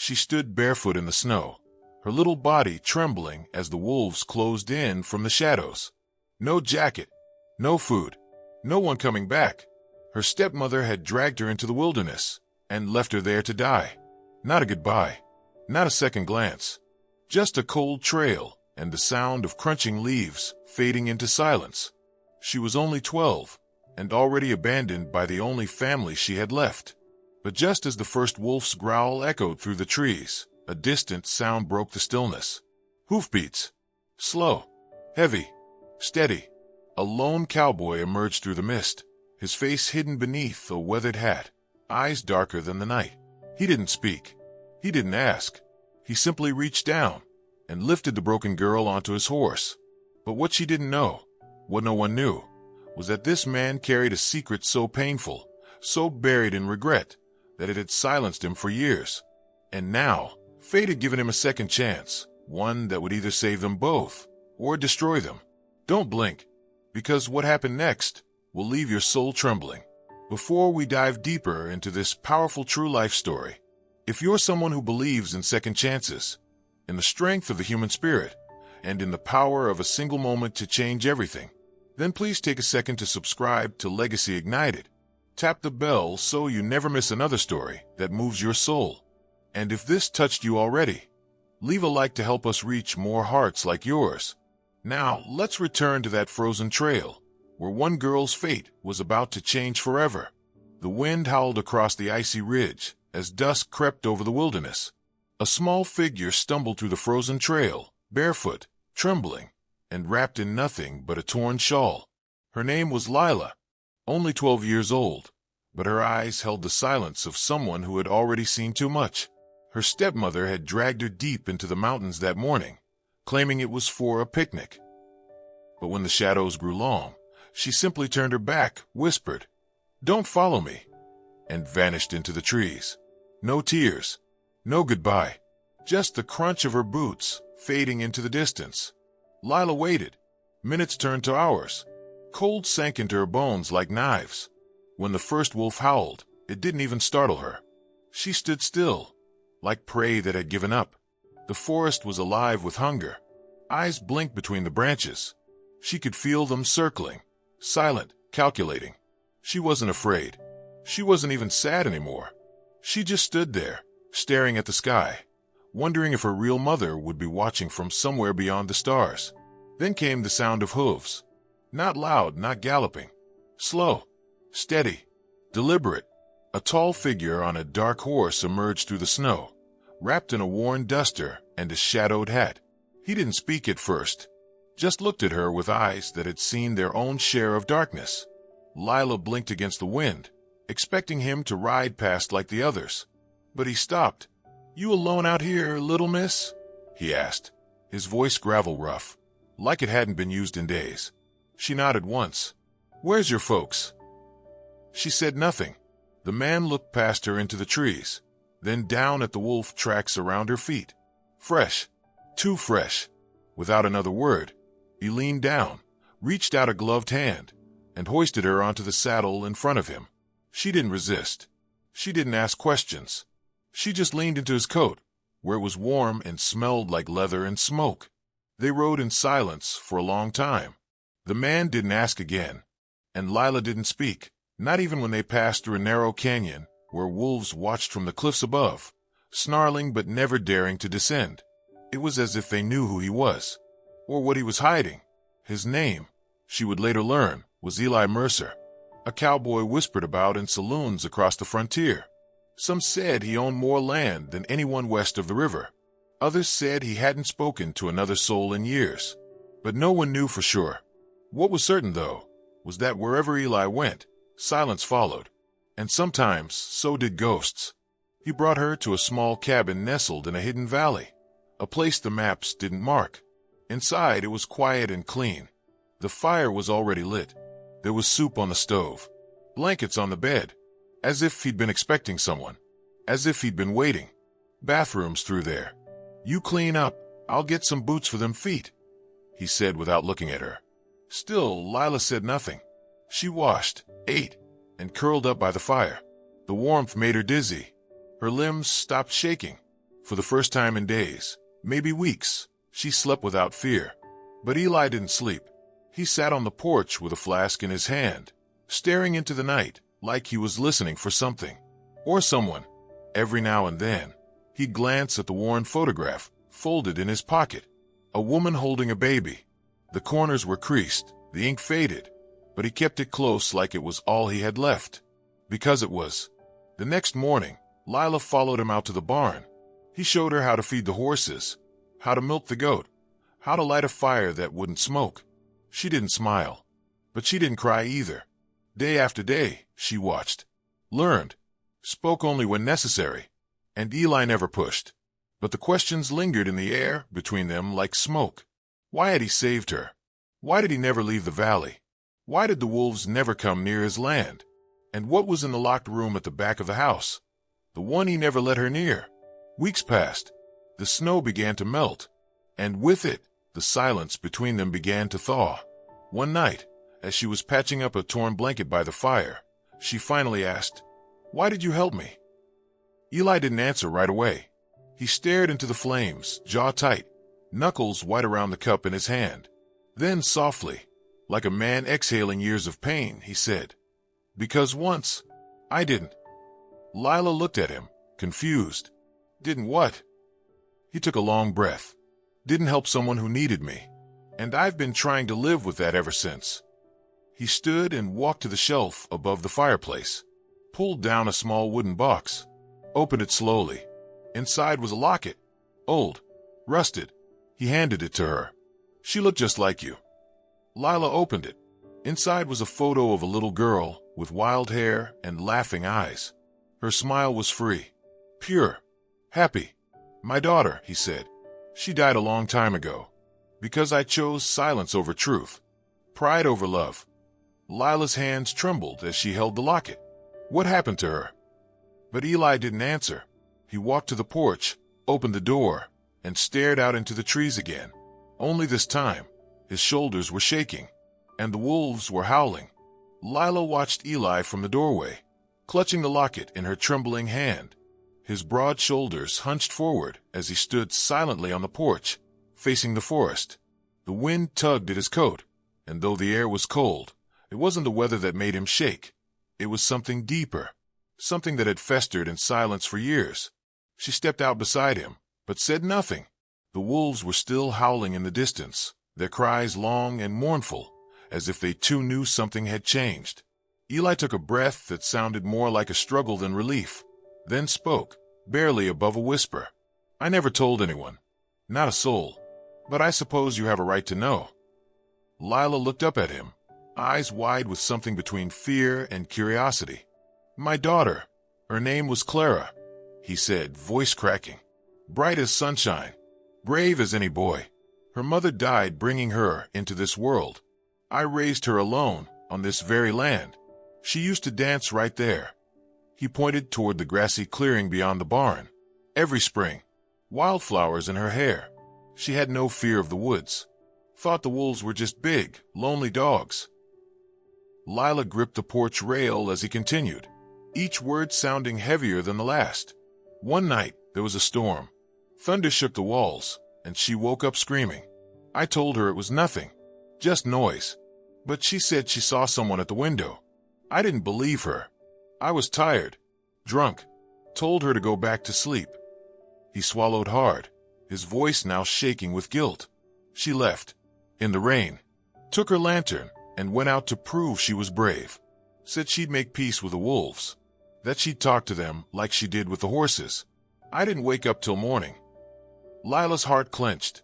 She stood barefoot in the snow, her little body trembling as the wolves closed in from the shadows. No jacket, no food, no one coming back. Her stepmother had dragged her into the wilderness and left her there to die. Not a goodbye, not a second glance, just a cold trail and the sound of crunching leaves fading into silence. She was only 12 and already abandoned by the only family she had left. But just as the first wolf's growl echoed through the trees, a distant sound broke the stillness. Hoofbeats. Slow, heavy, steady. A lone cowboy emerged through the mist, his face hidden beneath a weathered hat, eyes darker than the night. He didn't speak. He didn't ask. He simply reached down and lifted the broken girl onto his horse. But what she didn't know, what no one knew, was that this man carried a secret so painful, so buried in regret, that it had silenced him for years. And now, fate had given him a second chance, one that would either save them both or destroy them. Don't blink, because what happened next will leave your soul trembling. Before we dive deeper into this powerful true life story, if you're someone who believes in second chances, in the strength of the human spirit, and in the power of a single moment to change everything, then please take a second to subscribe to Legacy Ignited. Tap the bell so you never miss another story that moves your soul. And if this touched you already, leave a like to help us reach more hearts like yours. Now, let's return to that frozen trail, where one girl's fate was about to change forever. The wind howled across the icy ridge as dusk crept over the wilderness. A small figure stumbled through the frozen trail, barefoot, trembling, and wrapped in nothing but a torn shawl. Her name was Lila, only 12 years old, but her eyes held the silence of someone who had already seen too much. Her stepmother had dragged her deep into the mountains that morning, claiming it was for a picnic. But when the shadows grew long, she simply turned her back, whispered, "Don't follow me," and vanished into the trees. No tears, no goodbye, just the crunch of her boots fading into the distance. Lila waited. Minutes turned to hours. Cold sank into her bones like knives. When the first wolf howled, it didn't even startle her. She stood still, like prey that had given up. The forest was alive with hunger. Eyes blinked between the branches. She could feel them circling, silent, calculating. She wasn't afraid. She wasn't even sad anymore. She just stood there, staring at the sky, wondering if her real mother would be watching from somewhere beyond the stars. Then came the sound of hooves. Not loud, not galloping. Slow, steady, deliberate. A tall figure on a dark horse emerged through the snow, wrapped in a worn duster and a shadowed hat. He didn't speak at first, just looked at her with eyes that had seen their own share of darkness. Lila blinked against the wind, expecting him to ride past like the others. But he stopped. "You alone out here, little miss?" he asked, his voice gravel rough, like it hadn't been used in days. She nodded once. "Where's your folks?" She said nothing. The man looked past her into the trees, then down at the wolf tracks around her feet. Fresh, too fresh. Without another word, he leaned down, reached out a gloved hand, and hoisted her onto the saddle in front of him. She didn't resist. She didn't ask questions. She just leaned into his coat, where it was warm and smelled like leather and smoke. They rode in silence for a long time. The man didn't ask again, and Lila didn't speak, not even when they passed through a narrow canyon where wolves watched from the cliffs above, snarling but never daring to descend. It was as if they knew who he was, or what he was hiding. His name, she would later learn, was Eli Mercer, a cowboy whispered about in saloons across the frontier. Some said he owned more land than anyone west of the river. Others said he hadn't spoken to another soul in years. But no one knew for sure. What was certain, though, was that wherever Eli went, silence followed. And sometimes so did ghosts. He brought her to a small cabin nestled in a hidden valley, a place the maps didn't mark. Inside, it was quiet and clean. The fire was already lit. There was soup on the stove, blankets on the bed, as if he'd been expecting someone, as if he'd been waiting. Bathrooms through there. "You clean up, I'll get some boots for them feet," he said without looking at her. Still, Lila said nothing. She washed, ate, and curled up by the fire. The warmth made her dizzy. Her limbs stopped shaking. For the first time in days, maybe weeks, she slept without fear. But Eli didn't sleep. He sat on the porch with a flask in his hand, staring into the night like he was listening for something or someone. Every now and then, he'd glance at the worn photograph folded in his pocket. A woman holding a baby. The corners were creased, the ink faded, but he kept it close like it was all he had left. Because it was. The next morning, Lila followed him out to the barn. He showed her how to feed the horses, how to milk the goat, how to light a fire that wouldn't smoke. She didn't smile, but she didn't cry either. Day after day, she watched, learned, spoke only when necessary, and Eli never pushed. But the questions lingered in the air between them like smoke. Why had he saved her? Why did he never leave the valley? Why did the wolves never come near his land? And what was in the locked room at the back of the house? The one he never let her near. Weeks passed. The snow began to melt, and with it, the silence between them began to thaw. One night, as she was patching up a torn blanket by the fire, she finally asked, "Why did you help me?" Eli didn't answer right away. He stared into the flames, jaw tight, knuckles white around the cup in his hand. Then softly, like a man exhaling years of pain, he said, "Because once, I didn't." Lila looked at him, confused. "Didn't what?" He took a long breath. "Didn't help someone who needed me. And I've been trying to live with that ever since." He stood and walked to the shelf above the fireplace, pulled down a small wooden box, opened it slowly. Inside was a locket, old, rusted. He handed it to her. "She looked just like you." Lila opened it. Inside was a photo of a little girl with wild hair and laughing eyes. Her smile was free, pure, happy. "My daughter," he said. "She died a long time ago. Because I chose silence over truth, pride over love." Lila's hands trembled as she held the locket. What happened to her? But Eli didn't answer. He walked to the porch, opened the door, and stared out into the trees again. Only this time, his shoulders were shaking, and the wolves were howling. Lila watched Eli from the doorway, clutching the locket in her trembling hand. His broad shoulders hunched forward as he stood silently on the porch, facing the forest. The wind tugged at his coat, and though the air was cold, it wasn't the weather that made him shake. It was something deeper, something that had festered in silence for years. She stepped out beside him, but said nothing. The wolves were still howling in the distance, their cries long and mournful, as if they too knew something had changed. Eli took a breath that sounded more like a struggle than relief, then spoke, barely above a whisper. "I never told anyone. Not a soul. But I suppose you have a right to know." Lila looked up at him, eyes wide with something between fear and curiosity. "My daughter. Her name was Clara," he said, voice cracking. "Bright as sunshine, brave as any boy. Her mother died bringing her into this world. I raised her alone on this very land. She used to dance right there." He pointed toward the grassy clearing beyond the barn. "Every spring, wildflowers in her hair. She had no fear of the woods. Thought the wolves were just big, lonely dogs." Lila gripped the porch rail as he continued, each word sounding heavier than the last. "One night, there was a storm. Thunder shook the walls, and she woke up screaming. I told her it was nothing, just noise. But she said she saw someone at the window. I didn't believe her. I was tired, drunk, told her to go back to sleep." He swallowed hard, his voice now shaking with guilt. "She left, in the rain, took her lantern, and went out to prove she was brave. Said she'd make peace with the wolves, that she'd talk to them like she did with the horses. I didn't wake up till morning." Lila's heart clenched.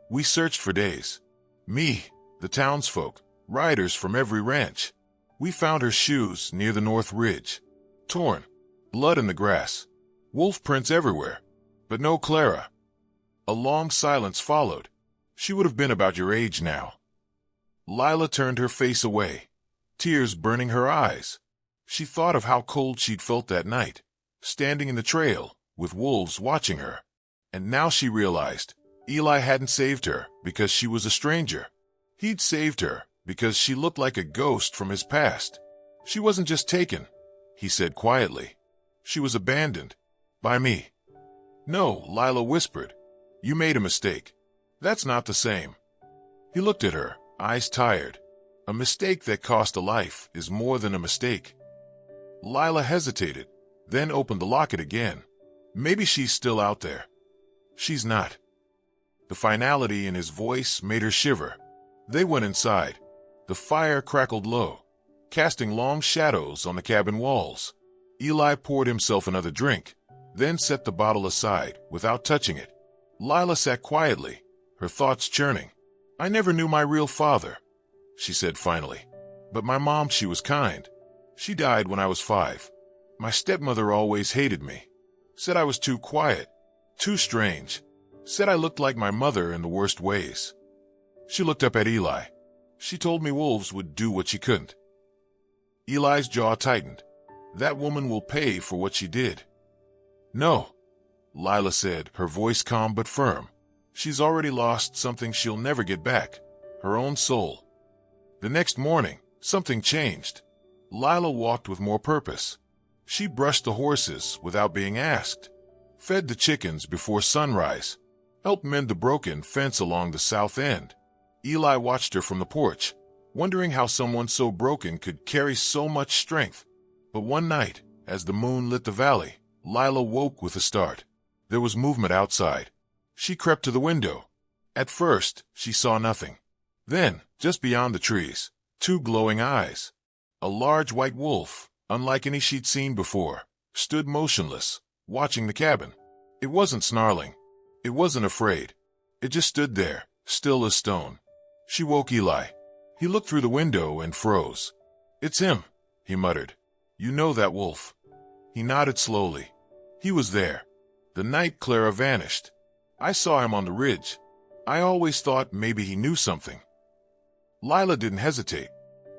"We searched for days. Me, the townsfolk, riders from every ranch. We found her shoes near the North Ridge, torn, blood in the grass, wolf prints everywhere, but no Clara." A long silence followed. She would have been about your age now. Lila turned her face away, tears burning her eyes. She thought of how cold she'd felt that night, standing in the trail, with wolves watching her. And now she realized Eli hadn't saved her because she was a stranger. He'd saved her because she looked like a ghost from his past. "She wasn't just taken," he said quietly. "She was abandoned. By me." No, Lila whispered. You made a mistake. That's not the same. He looked at her, eyes tired. A mistake that cost a life is more than a mistake. Lila hesitated, then opened the locket again. Maybe she's still out there. She's not. The finality in his voice made her shiver. They went inside. The fire crackled low, casting long shadows on the cabin walls. Eli poured himself another drink, then set the bottle aside without touching it. Lila sat quietly, her thoughts churning. I never knew my real father, she said finally. But my mom, she was kind. She died when I was 5. My stepmother always hated me. Said I was too quiet, too strange. Said I looked like my mother in the worst ways. She looked up at Eli. She told me wolves would do what she couldn't. Eli's jaw tightened. That woman will pay for what she did. No, Lila said, her voice calm but firm. She's already lost something she'll never get back, her own soul. The next morning, something changed. Lila walked with more purpose. She brushed the horses without being asked, fed the chickens before sunrise, helped mend the broken fence along the south end. Eli watched her from the porch, wondering how someone so broken could carry so much strength. But one night, as the moon lit the valley, Lila woke with a start. There was movement outside. She crept to the window. At first, she saw nothing. Then, just beyond the trees, 2 glowing eyes. A large white wolf, unlike any she'd seen before, stood motionless, watching the cabin. It wasn't snarling. It wasn't afraid. It just stood there, still as stone. She woke Eli. He looked through the window and froze. It's him, he muttered. You know that wolf. He nodded slowly. He was there. The night Clara vanished. I saw him on the ridge. I always thought maybe he knew something. Lila didn't hesitate.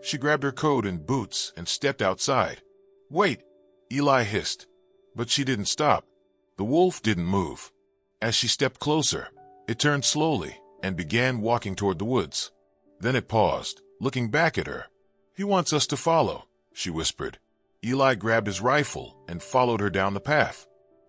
She grabbed her coat and boots and stepped outside. Wait, Eli hissed. But she didn't stop. The wolf didn't move. As she stepped closer, it turned slowly and began walking toward the woods. Then it paused, looking back at her. He wants us to follow, she whispered. Eli grabbed his rifle and followed her down the path.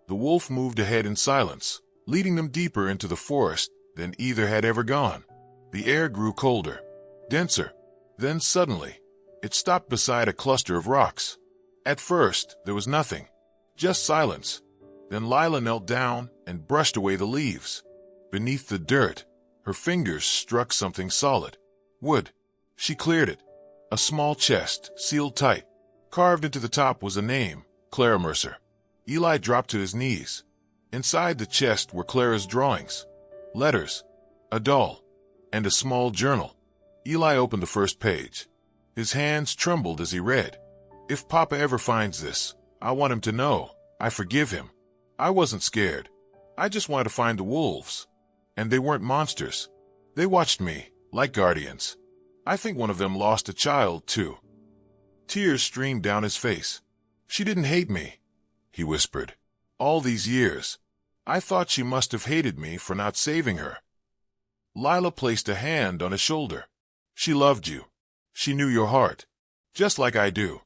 The wolf moved ahead in silence, leading them deeper into the forest than either had ever gone. The air grew colder, denser. Then suddenly, it stopped beside a cluster of rocks. At first, there was nothing, just silence. Then Lila knelt down and brushed away the leaves. Beneath the dirt, her fingers struck something solid. Wood. She cleared it. A small chest, sealed tight. Carved into the top was a name, Clara Mercer. Eli dropped to his knees. Inside the chest were Clara's drawings, letters, a doll, and a small journal. Eli opened the first page. His hands trembled as he read. If Papa ever finds this, I want him to know I forgive him. I wasn't scared. I just wanted to find the wolves. And they weren't monsters. They watched me, like guardians. I think one of them lost a child, too. Tears streamed down his face. She didn't hate me, he whispered. All these years, I thought she must have hated me for not saving her. Lila placed a hand on his shoulder. She loved you. She knew your heart, just like I do.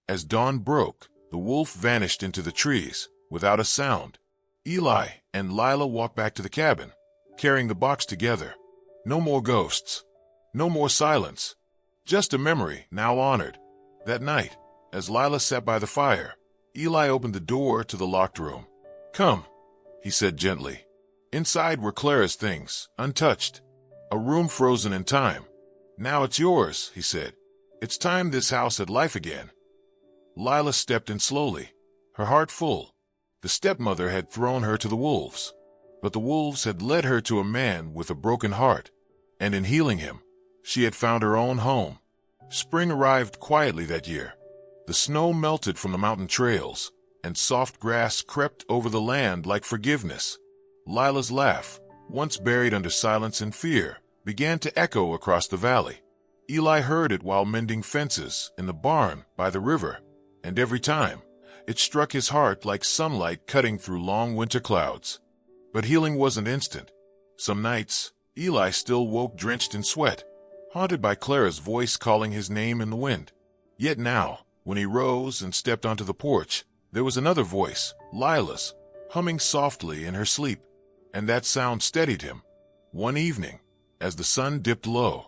As dawn broke, the wolf vanished into the trees, without a sound. Eli and Lila walked back to the cabin, carrying the box together. No more ghosts. No more silence. Just a memory now honored. That night, as Lila sat by the fire, Eli opened the door to the locked room. Come, he said gently. Inside were Clara's things, untouched. A room frozen in time. Now it's yours, he said. It's time this house had life again. Lila stepped in slowly, her heart full. The stepmother had thrown her to the wolves, but the wolves had led her to a man with a broken heart, and in healing him, she had found her own home. Spring arrived quietly that year. The snow melted from the mountain trails, and soft grass crept over the land like forgiveness. Lila's laugh, once buried under silence and fear, began to echo across the valley. Eli heard it while mending fences in the barn by the river, and every time, it struck his heart like sunlight cutting through long winter clouds. But healing wasn't instant. Some nights, Eli still woke drenched in sweat, haunted by Clara's voice calling his name in the wind. Yet now, when he rose and stepped onto the porch, there was another voice, Lila's, humming softly in her sleep, and that sound steadied him. One evening, as the sun dipped low,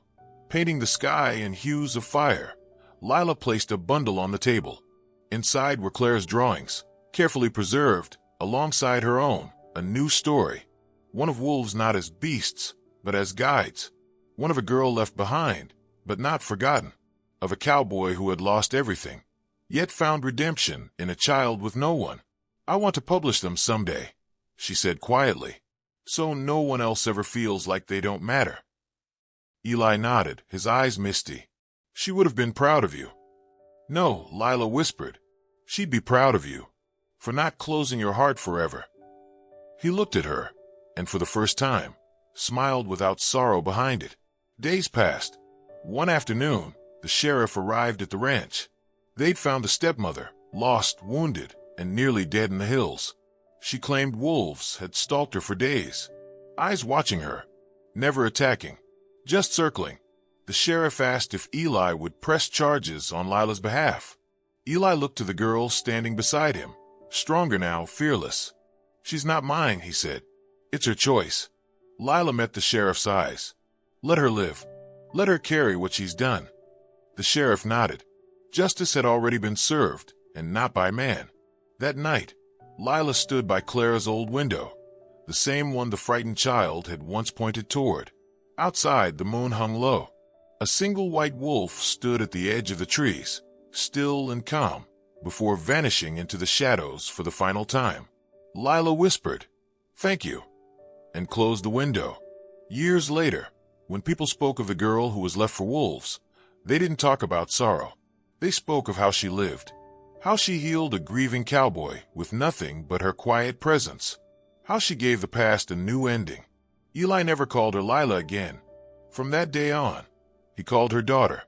painting the sky in hues of fire, Lila placed a bundle on the table. Inside were Claire's drawings, carefully preserved, alongside her own, a new story. One of wolves not as beasts, but as guides. One of a girl left behind, but not forgotten. Of a cowboy who had lost everything, yet found redemption in a child with no one. I want to publish them someday, she said quietly, so no one else ever feels like they don't matter. Eli nodded, his eyes misty. She would have been proud of you. No, Lila whispered. She'd be proud of you, for not closing your heart forever. He looked at her, and for the first time, smiled without sorrow behind it. Days passed. One afternoon, the sheriff arrived at the ranch. They'd found the stepmother, lost, wounded, and nearly dead in the hills. She claimed wolves had stalked her for days, eyes watching her, never attacking, just circling. The sheriff asked if Eli would press charges on Lila's behalf. Eli looked to the girl standing beside him, stronger now, fearless. She's not mine, he said. It's her choice. Lila met the sheriff's eyes. Let her live. Let her carry what she's done. The sheriff nodded. Justice had already been served, and not by man. That night, Lila stood by Clara's old window, the same one the frightened child had once pointed toward. Outside, the moon hung low. A single white wolf stood at the edge of the trees, still and calm, before vanishing into the shadows for the final time. Lila whispered, "Thank you," and closed the window. Years later, when people spoke of the girl who was left for wolves, they didn't talk about sorrow. They spoke of how she lived, how she healed a grieving cowboy with nothing but her quiet presence, how she gave the past a new ending. Eli never called her Lila again. From that day on, he called her daughter,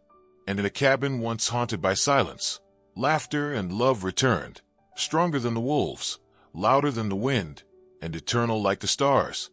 and in a cabin once haunted by silence, laughter and love returned, stronger than the wolves, louder than the wind, and eternal like the stars.